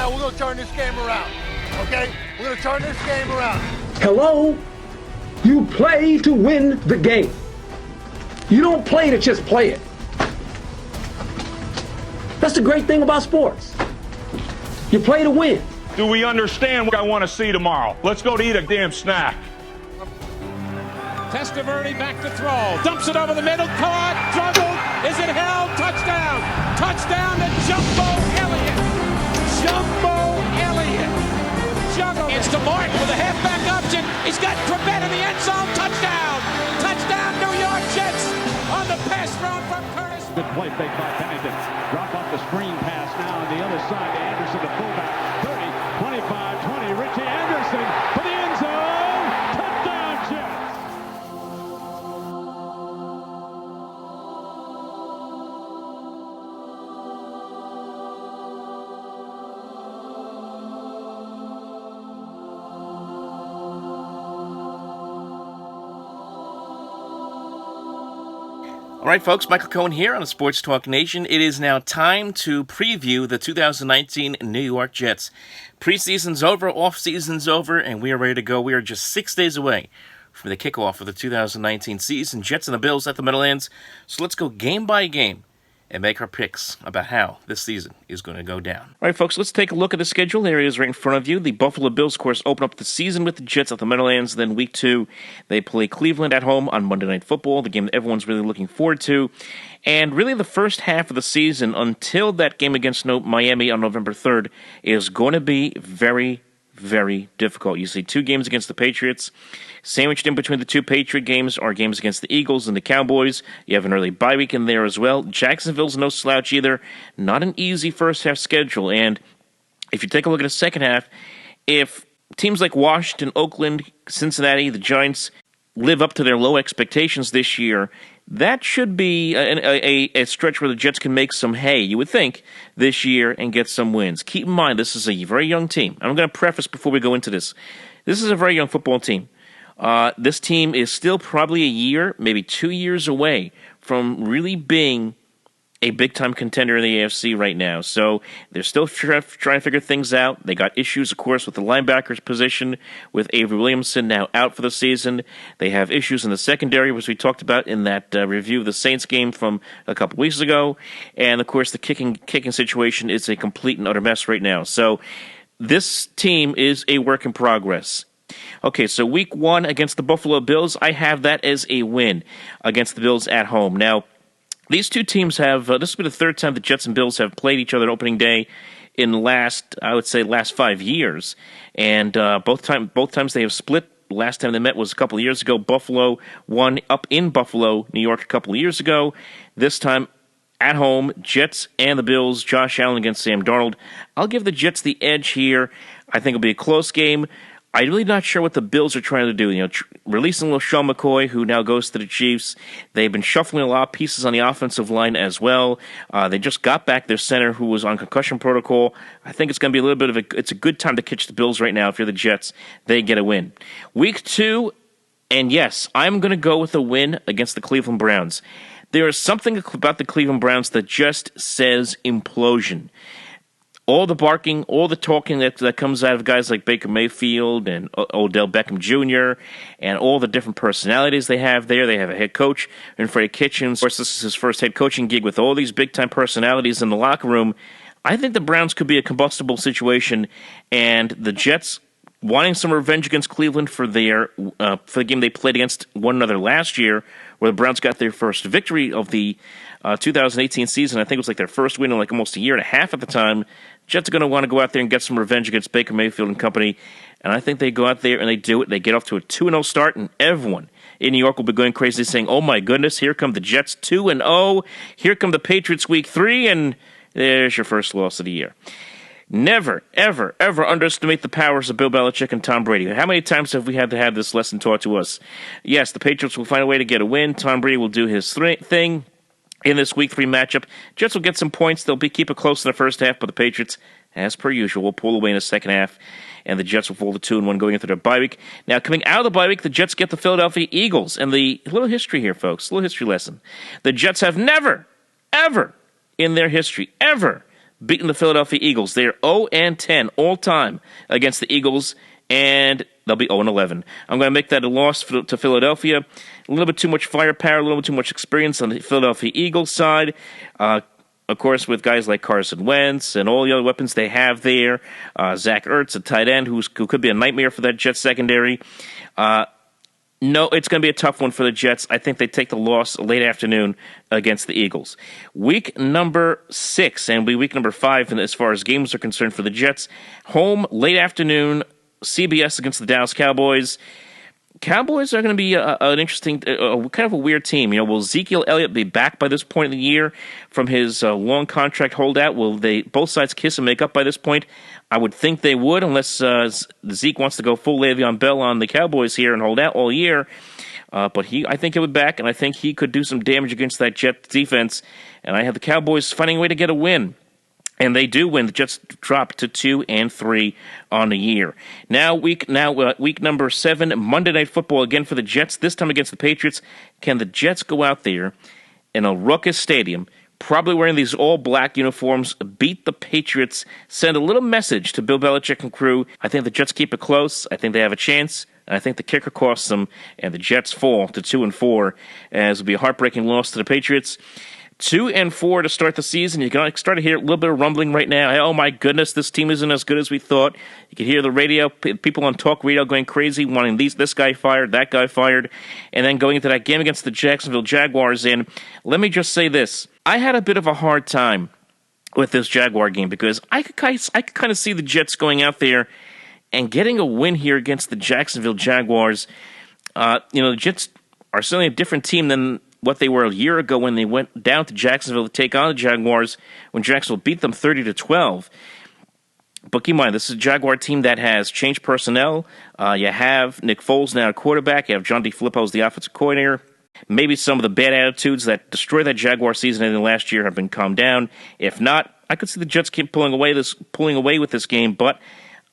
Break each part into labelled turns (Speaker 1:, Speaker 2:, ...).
Speaker 1: now, we're going to turn this game around. Okay? We're going to turn this game around.
Speaker 2: Hello? You play to win the game. You don't play to just play it. That's the great thing about sports. You play to win.
Speaker 3: Do we understand what I want to see tomorrow? Let's go to eat a damn snack.
Speaker 4: Testaverde back to throw. Dumps it over the middle. Caught. Juggled. Is it held? Touchdown. Touchdown to Jumbo Elliott. Jumbo Elliott. Juggled. It's to Martin with a halfback option. He's got Trebet in the end zone. Touchdown. Touchdown New York Jets on the pass thrown from Curtis.
Speaker 5: Good play fake by Pennington. Drop off the screen pass now on the other side to Anderson, the fullback. 30, 25, 20. Richie Anderson for the end zone. Touchdown Jets.
Speaker 6: All right, folks, Michael Cohen here on the Sports Talk Nation. It is now time to preview the 2019 New York Jets. Preseason's over, off-season's over, and we are ready to go. We are just 6 days away from the kickoff of the 2019 season. Jets and the Bills at the Meadowlands. So let's go game by game and make our picks about how this season is going to go down. All right, folks, let's take a look at the schedule. There it is right in front of you. The Buffalo Bills, of course, open up the season with the Jets at the Meadowlands. Then week 2, they play Cleveland at home on Monday Night Football, the game that everyone's really looking forward to. And really the first half of the season, until that game against Miami on November 3rd, is going to be very, very difficult. You see 2 games against the Patriots. Sandwiched in between the 2 Patriot games are games against the Eagles and the Cowboys. You have an early bye week in there as well. Jacksonville's no slouch either. Not an easy first half schedule. And if you take a look at the second half, if teams like Washington, Oakland, Cincinnati, the Giants live up to their low expectations this year, that should be a stretch where the Jets can make some hay, you would think, this year and get some wins. Keep in mind, this is a very young team. I'm going to preface before we go into this. This is a very young football team. This team is still probably a year, maybe 2 years away from really being a big-time contender in the AFC right now. So they're still trying to figure things out. They got issues, of course, with the linebackers position, with Avery Williamson now out for the season. They have issues in the secondary, which we talked about in that review of the Saints game from a couple weeks ago. And, of course, the kicking situation is a complete and utter mess right now. So this team is a work in progress. Okay, so week 1 against the Buffalo Bills, I have that as a win against the Bills at home. Now, these two teams have, this will be the third time the Jets and Bills have played each other on opening day in the last 5 years. And both times they have split. Last time they met was a couple of years ago. Buffalo won up in Buffalo, New York, a couple of years ago. This time at home, Jets and the Bills, Josh Allen against Sam Darnold. I'll give the Jets the edge here. I think it'll be a close game. I'm really not sure what the Bills are trying to do. Releasing LaShawn McCoy, who now goes to the Chiefs. They've been shuffling a lot of pieces on the offensive line as well. They just got back their center, who was on concussion protocol. I think it's going to be a little bit of it's a good time to catch the Bills right now. If you're the Jets, they get a win. Week 2, and yes, I'm going to go with a win against the Cleveland Browns. There is something about the Cleveland Browns that just says implosion. All the barking, all the talking that comes out of guys like Baker Mayfield and Odell Beckham Jr. and all the different personalities they have there. They have a head coach in Freddie Kitchens. Of course, this is his first head coaching gig with all these big-time personalities in the locker room. I think the Browns could be a combustible situation, and the Jets wanting some revenge against Cleveland for the game they played against one another last year, where the Browns got their first victory of the 2018 season. I think it was like their first win in like almost a year and a half at the time. Jets are going to want to go out there and get some revenge against Baker Mayfield and company, and I think they go out there and they do it. They get off to a 2-0 start, and everyone in New York will be going crazy saying, oh my goodness, here come the Jets 2-0, here come the Patriots week 3, and there's your first loss of the year. Never, ever, ever underestimate the powers of Bill Belichick and Tom Brady. How many times have we had to have this lesson taught to us? Yes, the Patriots will find a way to get a win. Tom Brady will do his thing in this Week 3 matchup. Jets will get some points. They'll keep it close in the first half, but the Patriots, as per usual, will pull away in the second half, and the Jets will fall to 2-1 going into their bye week. Now, coming out of the bye week, the Jets get the Philadelphia Eagles. And the little history here, folks, little history lesson. The Jets have never, ever in their history, ever beating the Philadelphia Eagles. They're 0-10 all time against the Eagles, and they'll be 0-11. I'm going to make that a loss to Philadelphia. A little bit too much firepower, a little bit too much experience on the Philadelphia Eagles side. Of course, with guys like Carson Wentz and all the other weapons they have there. Zach Ertz, a tight end who could be a nightmare for that Jets secondary. No, it's going to be a tough one for the Jets. I think they take the loss late afternoon against the Eagles. Week number 6 and week number 5 as far as games are concerned for the Jets. Home, late afternoon, CBS against the Dallas Cowboys. Cowboys are going to be an interesting, kind of a weird team. Will Ezekiel Elliott be back by this point in the year from his long contract holdout? Will both sides kiss and make up by this point? I would think they would, unless Zeke wants to go full Le'Veon Bell on the Cowboys here and hold out all year. But I think he'll be back, and I think he could do some damage against that Jets defense. And I have the Cowboys finding a way to get a win. And they do win. The Jets drop to 2-3 on the year. Now, week number 7, Monday Night Football again for the Jets. This time against the Patriots. Can the Jets go out there in a ruckus stadium, probably wearing these all-black uniforms, beat the Patriots, send a little message to Bill Belichick and crew? I think the Jets keep it close. I think they have a chance. And I think the kicker costs them, and the Jets fall to 2-4, as it'll be a heartbreaking loss to the Patriots. 2-4 to start the season. You can start to hear a little bit of rumbling right now. Oh my goodness, this team isn't as good as we thought. You can hear the radio, people on talk radio going crazy, wanting this guy fired, that guy fired, and then going into that game against the Jacksonville Jaguars. And let me just say this: I had a bit of a hard time with this Jaguar game because I could kind of see the Jets going out there and getting a win here against the Jacksonville Jaguars. The Jets are certainly a different team than what they were a year ago when they went down to Jacksonville to take on the Jaguars when Jacksonville beat them 30-12. But keep in mind, this is a Jaguar team that has changed personnel. You have Nick Foles now at quarterback. You have John DeFilippo as the offensive coordinator. Maybe some of the bad attitudes that destroyed that Jaguar season in the last year have been calmed down. If not, I could see the Jets keep pulling away with this game, but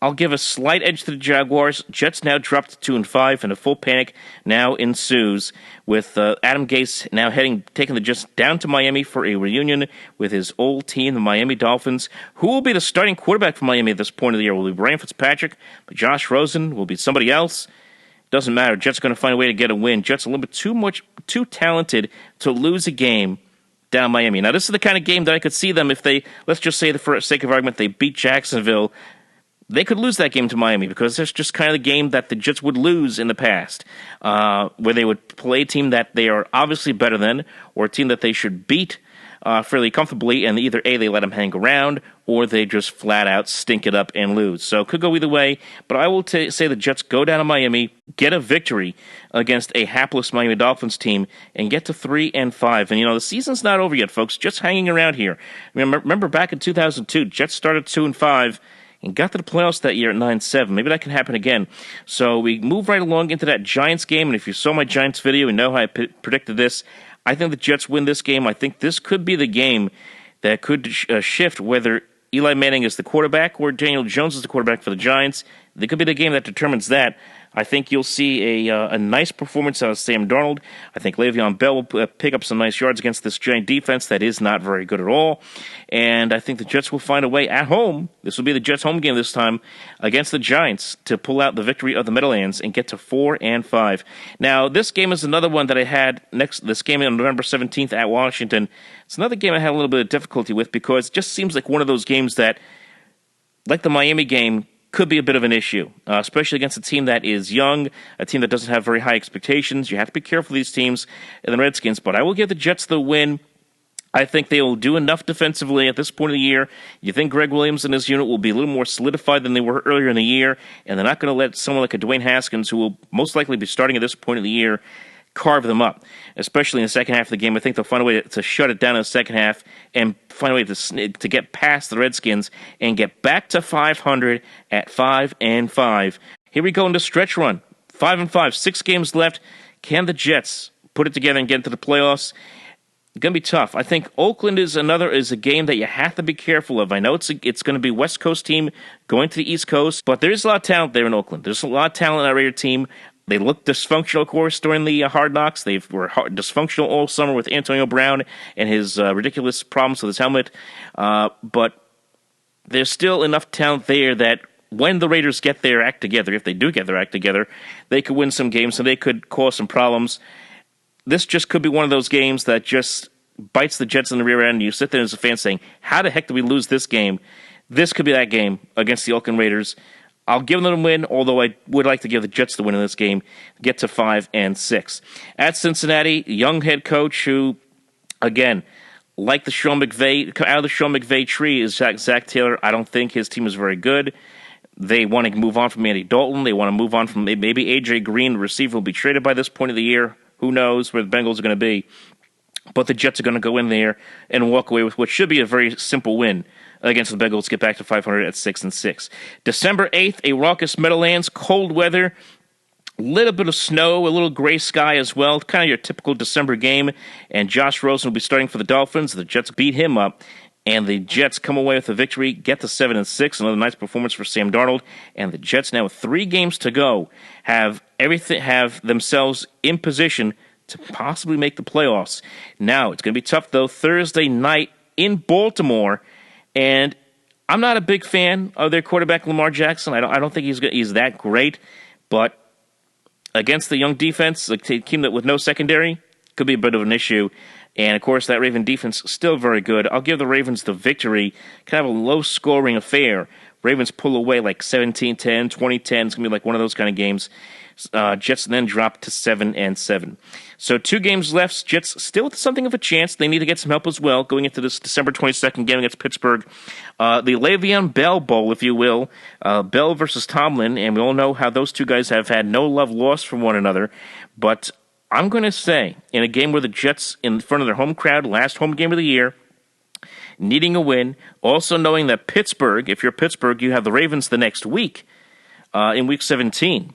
Speaker 6: I'll give a slight edge to the Jaguars. Jets now dropped to 2-5, and a full panic now ensues with Adam Gase now taking the Jets down to Miami for a reunion with his old team, the Miami Dolphins. Who will be the starting quarterback for Miami at this point of the year? Will it be Brian Fitzpatrick? Josh Rosen? Will it be somebody else? Doesn't matter. Jets are going to find a way to get a win. Jets are a little bit too talented to lose a game down Miami. Now, this is the kind of game that I could see them if they, let's just say for the sake of argument, they beat Jacksonville. They could lose that game to Miami because that's just kind of the game that the Jets would lose in the past, where they would play a team that they are obviously better than or a team that they should beat fairly comfortably, and either A, they let them hang around, or they just flat out stink it up and lose. So it could go either way, but I will say the Jets go down to Miami, get a victory against a hapless Miami Dolphins team, and get to 3-5. And, the season's not over yet, folks. Jets hanging around here. Remember back in 2002, Jets started 2-5, and got to the playoffs that year at 9-7. Maybe that can happen again. So we move right along into that Giants game, and if you saw my Giants video and know how I predicted this, I think the Jets win this game. I think this could be the game that could shift whether Eli Manning is the quarterback or Daniel Jones is the quarterback for the Giants. It could be the game that determines that. I think you'll see a nice performance out of Sam Darnold. I think Le'Veon Bell will pick up some nice yards against this Giant defense that is not very good at all. And I think the Jets will find a way at home. This will be the Jets' home game this time against the Giants to pull out the victory of the Meadowlands and get to 4-5. Now, this game is another one that I had this game on November 17th at Washington. It's another game I had a little bit of difficulty with because it just seems like one of those games that, like the Miami game, could be a bit of an issue, especially against a team that is young, a team that doesn't have very high expectations. You have to be careful of these teams and the Redskins, but I will give the Jets the win. I think they will do enough defensively at this point of the year. You think Greg Williams and his unit will be a little more solidified than they were earlier in the year, and they're not going to let someone like a Dwayne Haskins, who will most likely be starting at this point of the year, carve them up, especially in the second half of the game. I think they'll find a way to shut it down in the second half and find a way to get past the Redskins and get back to 500 at 5-5. Here we go into stretch run. 5-5, 6 games left. Can the Jets put it together and get into the playoffs? It's going to be tough. I think Oakland is a game that you have to be careful of. I know it's going to be a West Coast team going to the East Coast, but there is a lot of talent there in Oakland. There's a lot of talent in that Raider team. They looked dysfunctional, of course, during the Hard Knocks. They were dysfunctional all summer with Antonio Brown and his ridiculous problems with his helmet. But there's still enough talent there that when the Raiders get their act together, if they do get their act together, they could win some games and they could cause some problems. This just could be one of those games that just bites the Jets in the rear end, and you sit there as a fan saying, how the heck did we lose this game? This could be that game against the Oakland Raiders. I'll give them a win, although I would like to give the Jets the win in this game, get to 5-6. At Cincinnati, young head coach who, again, like the Sean McVay, out of the Sean McVay tree is Zach Taylor. I don't think his team is very good. They want to move on from Andy Dalton. They want to move on from maybe A.J. Green, the receiver, will be traded by this point of the year. Who knows where the Bengals are going to be. But the Jets are going to go in there and walk away with what should be a very simple win against the Bengals, get back to 500 at 6-6. December 8th, a raucous Meadowlands, cold weather, a little bit of snow, a little gray sky as well, kind of your typical December game, and Josh Rosen will be starting for the Dolphins. The Jets beat him up, and the Jets come away with a victory, get to 7-6, another nice performance for Sam Darnold, and the Jets now with 3 games to go have themselves in position to possibly make the playoffs. Now, it's going to be tough, though, Thursday night in Baltimore, and I'm not a big fan of their quarterback, Lamar Jackson. I don't think he's that great, but against the young defense, a team that with no secondary, could be a bit of an issue. And, of course, that Raven defense still very good. I'll give the Ravens the victory. Kind of a low-scoring affair. Ravens pull away like 17-10, 20-10. It's going to be like one of those kind of games. Jets then drop to 7-7. So 2 games left. Jets still with something of a chance. They need to get some help as well going into this December 22nd game against Pittsburgh. The Le'Veon Bell Bowl, if you will. Bell versus Tomlin. And we all know how those two guys have had no love lost from one another. But I'm going to say, in a game where the Jets, in front of their home crowd, last home game of the year, needing a win, also knowing that Pittsburgh, if you're Pittsburgh, you have the Ravens the next week, in Week 17.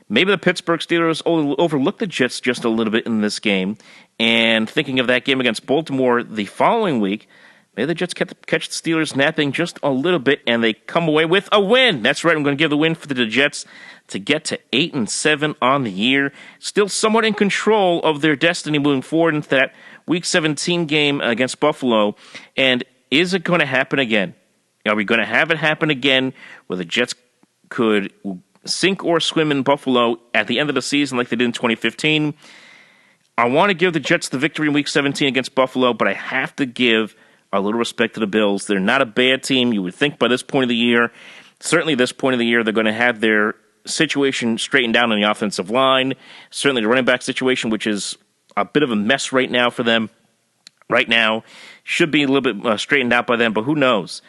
Speaker 6: Maybe the Pittsburgh Steelers overlooked the Jets just a little bit in this game, and thinking of that game against Baltimore the following week, maybe the Jets catch the Steelers napping just a little bit, and they come away with a win. That's right, I'm going to give the win for the Jets to get to 8-7 on the year. Still somewhat in control of their destiny moving forward into that Week 17 game against Buffalo. And is it going to happen again? Are we going to have it happen again where the Jets could sink or swim in Buffalo at the end of the season like they did in 2015? I want to give the Jets the victory in Week 17 against Buffalo, but I have to give a little respect to the Bills. They're not a bad team. You would think by this point of the year, certainly this point of the year, they're going to have their situation straightened down on the offensive line. Certainly the running back situation, which is a bit of a mess right now for them. Right now, should be a little bit straightened out by them, but who knows?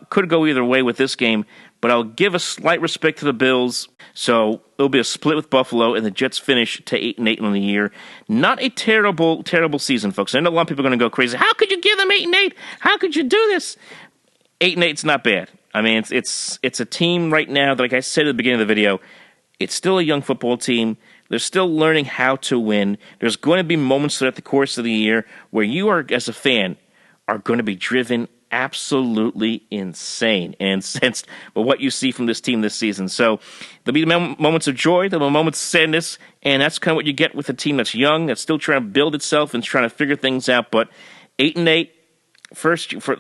Speaker 6: Could go either way with this game, but I'll give a slight respect to the Bills. So it'll be a split with Buffalo, and the Jets finish to 8-8 on the year. Not a terrible, terrible season, folks. I know a lot of people are going to go crazy. How could you give them 8-8? How could you do this? 8-8 is not bad. I mean, it's a team right now that, like I said at the beginning of the video, it's still a young football team. They're still learning how to win. There's going to be moments throughout the course of the year where you are, as a fan, are going to be driven absolutely insane and incensed by what you see from this team this season. So there'll be moments of joy, there'll be moments of sadness, and that's kind of what you get with a team that's young, that's still trying to build itself and trying to figure things out. But 8-8,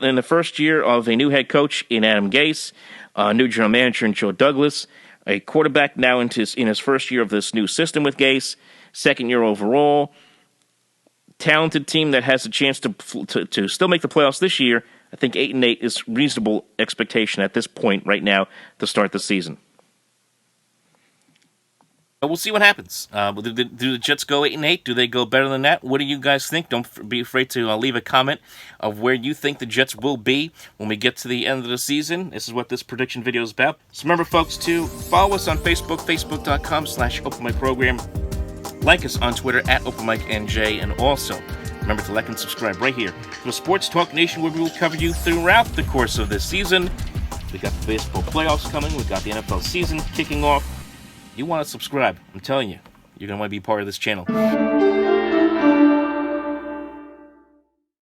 Speaker 6: in the first year of a new head coach in Adam Gase, a new general manager in Joe Douglas, a quarterback now in his first year of this new system with Gase, second year overall, talented team that has a chance to still make the playoffs this year. I think 8-8 is reasonable expectation at this point right now to start the season. We'll see what happens. Do the Jets go 8-8? Do they go better than that? What do you guys think? Don't be afraid to leave a comment of where you think the Jets will be when we get to the end of the season. This is what this prediction video is about. So remember, folks, to follow us on Facebook, facebook.com/OpenMicProgram. Like us on Twitter @OpenMicNJ, and also remember to like and subscribe right here to the Sports Talk Nation, where we will cover you throughout the course of this season. We got the baseball playoffs coming. We got the NFL season kicking off. You want to subscribe, I'm telling you, you're going to want to be part of this channel.